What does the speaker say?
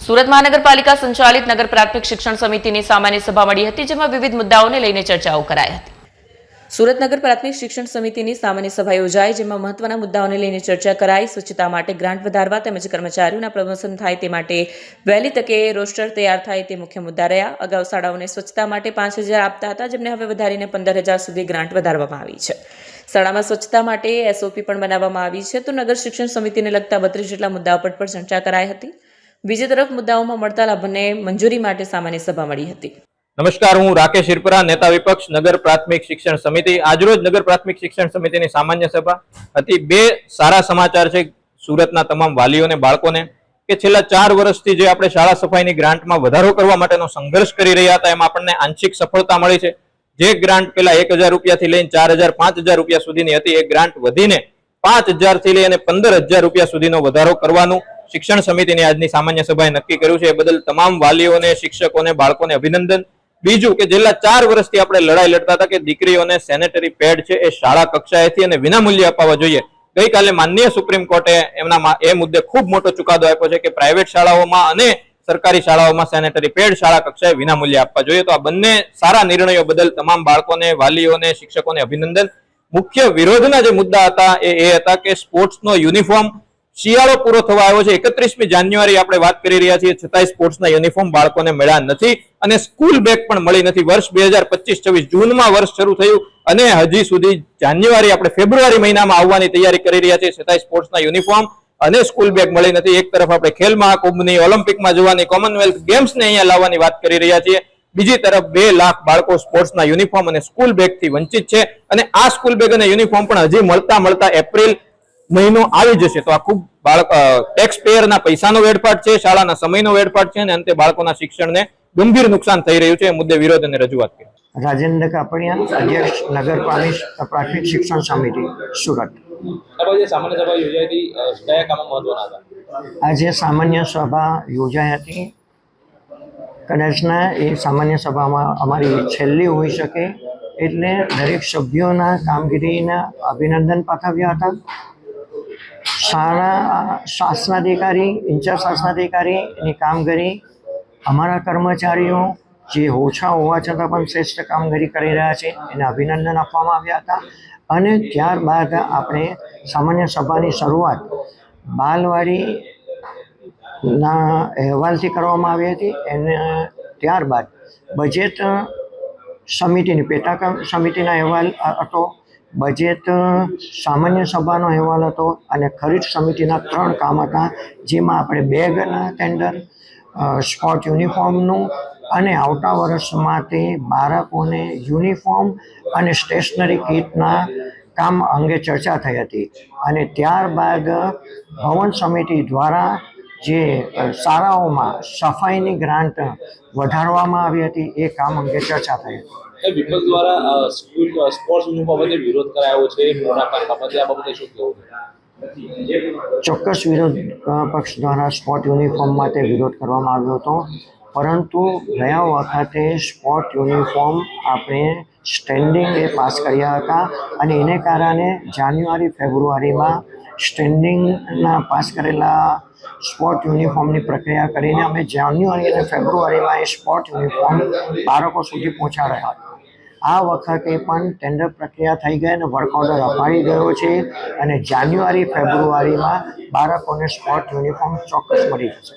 સુરત મહાનગરપાલિકા સંચાલિત નગર પ્રાથમિક શિક્ષણ સમિતિની સામાન્ય સભા મળી હતી, જેમાં વિવિધ મુદ્દાઓને લઈને ચર્ચાઓ કરાઈ હતી. સુરત નગર પ્રાથમિક શિક્ષણ સમિતિની સામાન્ય સભા યોજાઈ, જેમાં મહત્વના મુદ્દાઓને લઈને ચર્ચા કરાઈ. સ્વચ્છતા માટે ગ્રાન્ટ વધારવા તેમજ કર્મચારીઓના પ્રમોશન થાય તે માટે વહેલી તકે રોસ્ટર તૈયાર થાય તે મુખ્ય મુદ્દા રહ્યા. અગાઉ શાળાઓને સ્વચ્છતા માટે 5,000 આપતા હતા, જેમને હવે વધારીને 15,000 સુધી ગ્રાન્ટ વધારવામાં આવી છે. શાળામાં સ્વચ્છતા માટે એસઓપી પણ બનાવવામાં આવી છે. તો નગર શિક્ષણ સમિતિને લગતા 32 જેટલા મુદ્દાઓ પર પણ ચર્ચા કરાઈ હતી. બીજી તરફ મુદ્દાઓમાં મળતા લાભને મંજૂરી માટે સામાન્ય સભા મળી હતી. નમસ્કાર, હું રાકેશ હિરપરા, નેતા વિપક્ષ નગર પ્રાથમિક શિક્ષણ સમિતિ. આજરોજ નગર પ્રાથમિક શિક્ષણ સમિતિની સામાન્ય સભા હતી. બે સારા સમાચાર છે સુરતના તમામ વાલીઓને, બાળકોને, કે છેલ્લા 4 વર્ષથી જે આપણે શાળા સફાઈની ગ્રાન્ટમાં વધારો કરવા માટેનો સંઘર્ષ કરી રહ્યા હતા, એમાં આપણને આંશિક સફળતા મળી છે. જે ગ્રાન્ટ પેલા 1,000 રૂપિયાથી લઈને 4,000, 5,000 રૂપિયા સુધીની હતી, એ ગ્રાન્ટ વધીને 5,000 થી લઈને 15,000 રૂપિયા સુધીનો વધારો કરવાનું શિક્ષણ સમિતિની આજની સામાન્ય સભાએ નક્કી કર્યું છે. એ બદલ તમામ વાલીઓને, શિક્ષકોને, બાળકોને અભિનંદન. બીજું કે છેલ્લા 4 વર્ષથી આપણે લડાઈ લડતા હતા કે દીકરીઓને સેનેટરી પેડ છે એ શાળા કક્ષાએથી અને વિનામૂલ્યે અપાવવા જોઈએ. ગઈકાલે માનનીય સુપ્રીમ કોર્ટે એ મુદ્દે ખૂબ મોટો ચુકાદો આપ્યો છે કે પ્રાઇવેટ શાળાઓમાં અને સરકારી શાળાઓમાં સેનેટરી પેડ શાળા કક્ષાએ વિનામૂલ્યે આપવા જોઈએ. તો આ બંને સારા નિર્ણયો બદલ તમામ બાળકોને, વાલીઓને, શિક્ષકોને અભિનંદન. મુખ્ય વિરોધના જે મુદ્દા હતા એ હતા કે સ્પોર્ટ્સનો યુનિફોર્મ શિયાળો પૂરો થવા આવ્યો છે, 31મી જાન્યુઆરી આપણે વાત કરી રહ્યા છીએ, છતાંય સ્પોર્ટ્સના યુનિફોર્મ બાળકોને મળ્યા નથી અને સ્કૂલ બેગ પણ મળી નથી. વર્ષ 2025-26 જૂનમાં વર્ષ શરૂ થયું અને હજી સુધી જાન્યુઆરી, આપણે ફેબ્રુઆરી મહિનામાં આવવાની તૈયારી કરી રહ્યા છીએ, છતાંય સ્પોર્ટ્સના યુનિફોર્મ અને સ્કૂલ બેગ મળી નથી. એક તરફ આપણે ખેલ મહાકુંભની, ઓલિમ્પિકમાં જવાની, કોમનવેલ્થ ગેમ્સને અહીંયા લાવવાની વાત કરી રહ્યા છીએ, બીજી તરફ 2 લાખ બાળકો સ્પોર્ટ્સના યુનિફોર્મ અને સ્કૂલ બેગથી વંચિત છે. અને આ સ્કૂલ બેગ અને યુનિફોર્મ પણ હજી મળતા એપ્રિલ મહિનો આવી જશે. તો આ ખૂબ ટેક્સ પેયરના પૈસાનો વેડફાટ છે, શાળાના સમયનો વેડફાટ છે અને અંતે બાળકોના શિક્ષણને ગંભીર નુકસાન થઈ રહ્યું છે. એ મુદ્દે વિરોધ અને રજૂઆત કરી. રાજેન્દ્ર કાપડિયા, અધ્યક્ષ નગર પ્રાથમિક શિક્ષણ સમિતિ, સુરત. સામાન્ય સભા યોજાઈ હતી, કયા કામો મહત્વના હતા? આજે સામાન્ય સભા યોજાઈ હતી. કદાચના એ સામાન્ય સભામાં અમારી છેલ્લી હોઈ શકે, એટલે દરેક સભ્યોના કામગીરીના અભિનંદન પાઠવ્યા હતા. શાળા શાસનાધિકારી, ઇન્ચાર્જ શાસનાધિકારીની કામગીરી, અમારા કર્મચારીઓ જે ઓછા હોવા છતાં પણ શ્રેષ્ઠ કામગીરી કરી રહ્યા છે, એને અભિનંદન આપવામાં આવ્યા હતા. અને ત્યારબાદ આપણે સામાન્ય સભાની શરૂઆત બાલવાડીના અહેવાલથી કરવામાં આવી હતી. એને ત્યારબાદ બજેટ સમિતિની પેટા સમિતિના અહેવાલ હતો, બજેટ સામાન્ય સભાનો અહેવાલ હતો અને ખરીદ સમિતિના 3 કામ હતા, જેમાં આપણે બેગના ટેન્ડર, સ્પોર્ટ યુનિફોર્મનું અને આવતા વર્ષ માટે બાળકોને યુનિફોર્મ અને સ્ટેશનરી કીટના કામ અંગે ચર્ચા થઈ હતી. અને ત્યારબાદ ભવન સમિતિ દ્વારા જે શાળાઓમાં સફાઈની ગ્રાન્ટ વધારવામાં આવી હતી, એ કામ અંગે ચર્ચા થઈ હતી. વિપક્ષ દ્વારા સ્કૂલ સ્પોર્ટ્સ યુનિફોર્મ બાબતે વિરોધ કરાયો છે, મોટા બાબતે આ બાબતે શું કહેવું છે? ચોક્કસ વિરોધ પક્ષ દ્વારા સ્પોર્ટ યુનિફોર્મ માટે વિરોધ કરવામાં આવ્યો હતો, પરંતુ ગયા વખતે સ્પોર્ટ યુનિફોર્મ આપણે સ્ટેન્ડિંગે પાસ કર્યા હતા અને એને કારણે જાન્યુઆરી ફેબ્રુઆરીમાં સ્ટેન્ડિંગના પાસ કરેલા સ્પોર્ટ યુનિફોર્મની પ્રક્રિયા કરીને અમે જાન્યુઆરી અને ફેબ્રુઆરીમાં એ સ્પોર્ટ યુનિફોર્મ બાળકો સુધી પહોંચાડ્યા હતા. આ વખતે પણ ટેન્ડર પ્રક્રિયા થઈ ગઈ અને વર્ક ઓર્ડર અપાઈ ગયો છે અને જાન્યુઆરી ફેબ્રુઆરીમાં બાળકોને સ્પોર્ટ યુનિફોર્મ ચોક્કસ મળી જશે.